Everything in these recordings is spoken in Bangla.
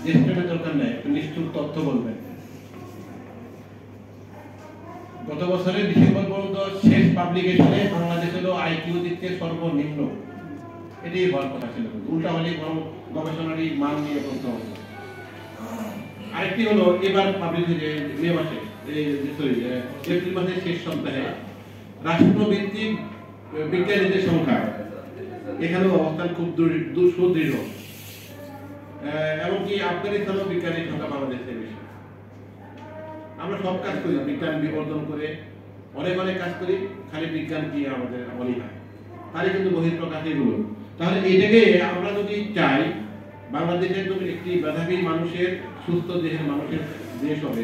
রেস্টুরেন্টের দরকার নাই, একটু নিষ্ঠুর তথ্য বলবেন। গত বছরের ডিসেম্বর পর্যন্ত শেষ পাবলিকেশনে বাংলাদেশ হলো আইকিউ দিক থেকে সর্বনিম্ন, এটাই হওয়ার কথা ছিল, উল্টা হলে বরং গবেষণারই মান নিয়ে প্রশ্ন হবে। আরেকটি হলো এবার পাবলিক মে মাসে এপ্রিল মাসের শেষ সপ্তাহে রাষ্ট্রভিত্তিক বিজ্ঞানীদের সংখ্যা, এখানেও অবস্থান খুব সুদৃঢ়, এমনকি আফগানিস্তানও বিজ্ঞানীর সংখ্যা বাংলাদেশের বেশি। আমরা সব কাজ করি, বিজ্ঞান বিবর্তন করে অনেক অনেক কাজ করি, খালি বিজ্ঞান কি আমাদের অনীহা, তারই কিন্তু বহিঃপ্রকাশ এগুলো। তাহলে এটাকে আমরা যদি চাই বাংলাদেশের যদি একটি মেধাবী মানুষের, সুস্থ দেহের মানুষের দেশ হবে,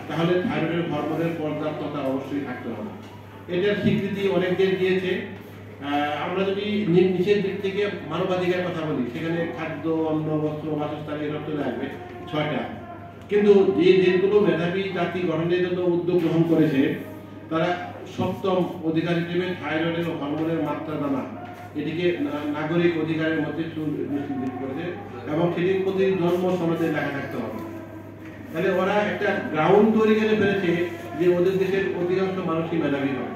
তাহলে থাইরয়েডের হরমোনের পর্যাপ্ততা অবশ্যই থাকতে হবে। এটার স্বীকৃতি অনেক দেশ দিয়েছে। আমরা যদি নিচের দিক থেকে মানবাধিকার কথা বলি, সেখানে খাদ্য, অন্ন, বস্ত্র, বাসস্থান এসব চলে আসবে 6টা। কিন্তু যে দেশগুলো মেধাবী জাতি গঠনের জন্য উদ্যোগ গ্রহণ করেছে, তারা 7ম অধিকার হিসেবে থাইরয়েডের হরমোনের মাত্রা জানা, এটিকে নাগরিক অধিকারের মধ্যে নিশ্চিত করেছে এবং সেটি প্রতি জন্ম সনদে লেখা থাকতে হবে। তাহলে ওরা একটা গ্রাউন্ড তৈরি করে ফেলেছে যে ওদের দেশের অধিকাংশ মানুষই মেধাবী হয়।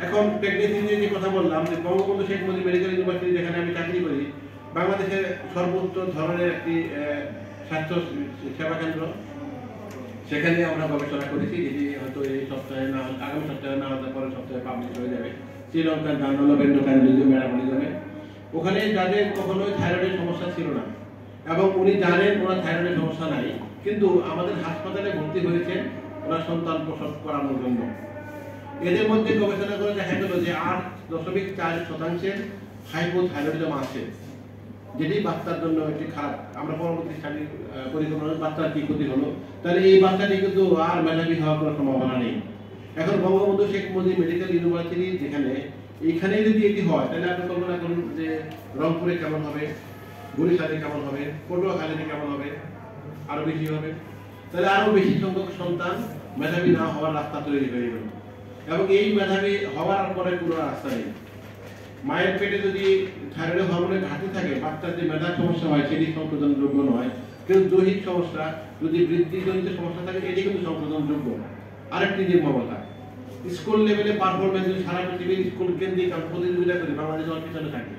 এখন প্রেগনেন্সি নিয়ে যে কথা বললাম, যে বঙ্গবন্ধু শেখ মুজিব মেডিকেল ইউনিভার্সিটি, যেখানে আমি চাকরি করি, বাংলাদেশের সর্বোচ্চ ধরনের একটি স্বাস্থ্য সেবা কেন্দ্র, সেখানে আমরা গবেষণা করেছি, যেটি হয়তো এই সপ্তাহে না, আগামী সপ্তাহে না হতে পরের সপ্তাহে পাবলিশ হয়ে যাবে। শ্রীলঙ্কার জার্নাল অফ এন্ডোক্রাইনোলজি মেটাবলিজমে, ওখানে যাদের কখনোই থাইরয়েডের সমস্যা ছিল না এবং উনি জানেন ওনার থাইরয়েডের সমস্যা নাই, কিন্তু আমাদের হাসপাতালে ভর্তি হয়েছেন ওনার সন্তান প্রসব করানোর জন্য। এদের মধ্যে গবেষণা করে দেখা গেল যে 8.4% হাইপোথাইরয়েডিজম আছে, যেটি বাচ্চার জন্য একটি খারাপ। আমরা পরবর্তী স্টাডি পরিকল্পনা বাচ্চার কি ক্ষতি হলো, তাহলে এই বাচ্চাটি কিন্তু আর মেধাবী হওয়ার কোনো সম্ভাবনা নেই। এখন বঙ্গবন্ধু শেখ মুজিব মেডিকেল ইউনিভার্সিটি যেখানে, এইখানে যদি এটি হয়, তাহলে আপনি কল্পনা করুন যে রংপুরে কেমন হবে, বরিশালে কেমন হবে, পটুয়াখালীতে কেমন হবে, আরো বেশি হবে। তাহলে আরো বেশি সংখ্যক সন্তান মেধাবী না হওয়ার রাস্তা তৈরি হয়ে গেল এবং এই মেধাবী হওয়ার পরে কোনো রাস্তা নেই। মায়ের পেটে যদি থাইরয়েড হরমোনের ঘাটতি থাকে, বাচ্চার যে মেধার সমস্যা হয় সেটি সংশোধনযোগ্য নয়। কিন্তু দৈহিক সমস্যা, যদি বৃদ্ধিজনিত সমস্যা থাকে, এটি কিন্তু সংশোধনযোগ্য। আরেকটি নির্মমতা, স্কুল লেভেলে পারফরমেন্স যদি সারা পৃথিবীর স্কুল কেন্দ্রিক প্রতিযোগিতা করি, বাংলাদেশ অনেক পিছনে থাকে।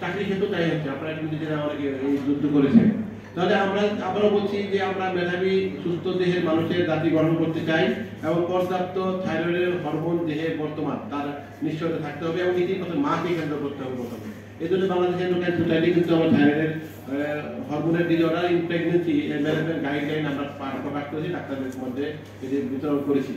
চাকরি ক্ষেত্রে তাই হচ্ছে, আপনারা কিন্তু নিজেরা অনেকে এই যুদ্ধ করেছেন। তাহলে আমরা আবারও বলছি যে আমরা মেধাবী সুস্থ দেহের মানুষের জাতি গঠন করতে চাই এবং পর্যাপ্ত থাইরয়েডের হরমোন দেহে বর্তমান তার নিশ্চয়তা থাকতে হবে এবং এটি প্রথমে মাকে কেন্দ্র করতে হবে প্রথমে। এই জন্য বাংলাদেশের এন্ডোক্রাইন সোসাইটি কিন্তু আমরা থাইরয়েডের হরমোনের disorder in pregnancy management guideline আমরা প্রকাশ করেছি, ডাক্তারদের মধ্যে এটি বিতরণ করেছি।